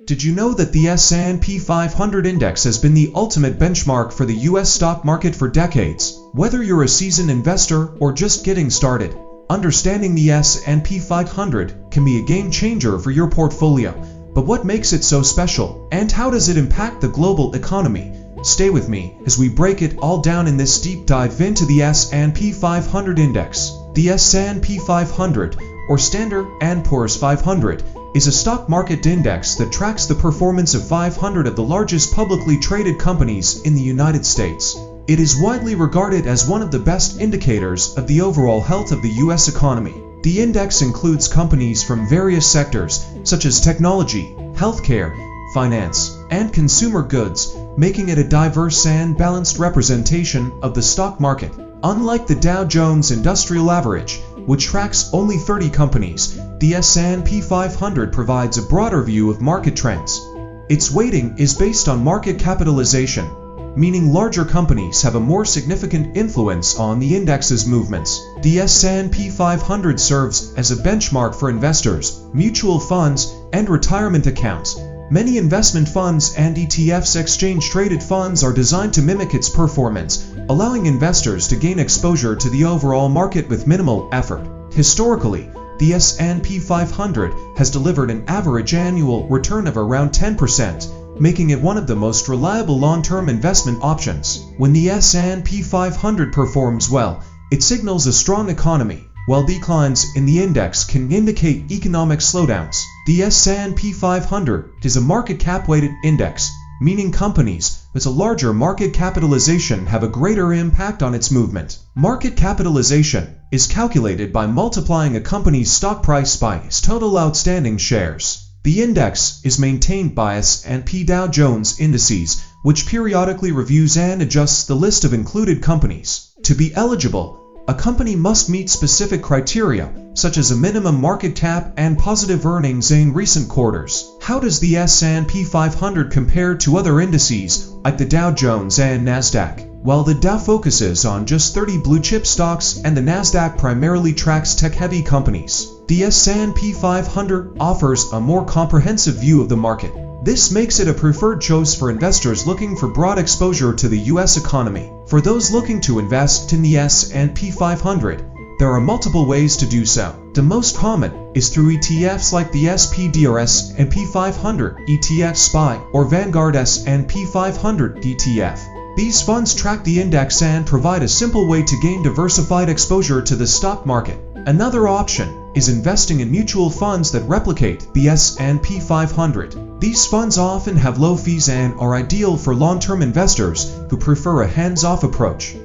Did you know that the S&P 500 index has been the ultimate benchmark for the US stock market for decades? Whether you're a seasoned investor or just getting started, understanding the S&P 500 can be a game changer for your portfolio. But what makes it so special, and how does it impact the global economy? Stay with me as we break it all down in this deep dive into the S&P 500 index. The S&P 500, or Standard & Poor's 500, is a stock market index that tracks the performance of 500 of the largest publicly traded companies in the United States. It is widely regarded as one of the best indicators of the overall health of the U.S. economy. The index includes companies from various sectors, such as technology, healthcare, finance, and consumer goods, making it a diverse and balanced representation of the stock market. Unlike the Dow Jones Industrial Average, which tracks only 30 companies, the S&P 500 provides a broader view of market trends. Its weighting is based on market capitalization, meaning larger companies have a more significant influence on the index's movements. The S&P 500 serves as a benchmark for investors, mutual funds, and retirement accounts. Many investment funds and ETFs, exchange-traded funds, are designed to mimic its performance, allowing investors to gain exposure to the overall market with minimal effort. Historically, the S&P 500 has delivered an average annual return of around 10%, making it one of the most reliable long-term investment options. When the S&P 500 performs well, it signals a strong economy, while declines in the index can indicate economic slowdowns. The S&P 500 is a market cap-weighted index, meaning companies with a larger market capitalization have a greater impact on its movement. Market capitalization is calculated by multiplying a company's stock price by its total outstanding shares. The index is maintained by S&P Dow Jones Indices, which periodically reviews and adjusts the list of included companies. To be eligible, a company must meet specific criteria, such as a minimum market cap and positive earnings in recent quarters. How does the S&P 500 compare to other indices, like the Dow Jones and Nasdaq? While the Dow focuses on just 30 blue-chip stocks and the Nasdaq primarily tracks tech-heavy companies, the S&P 500 offers a more comprehensive view of the market. This makes it a preferred choice for investors looking for broad exposure to the U.S. economy. For those looking to invest in the S&P 500, there are multiple ways to do so. The most common is through ETFs like the SPDR S&P 500 ETF SPY or Vanguard S&P 500 ETF. These funds track the index and provide a simple way to gain diversified exposure to the stock market. Another option is investing in mutual funds that replicate the S&P 500. These funds often have low fees and are ideal for long-term investors who prefer a hands-off approach.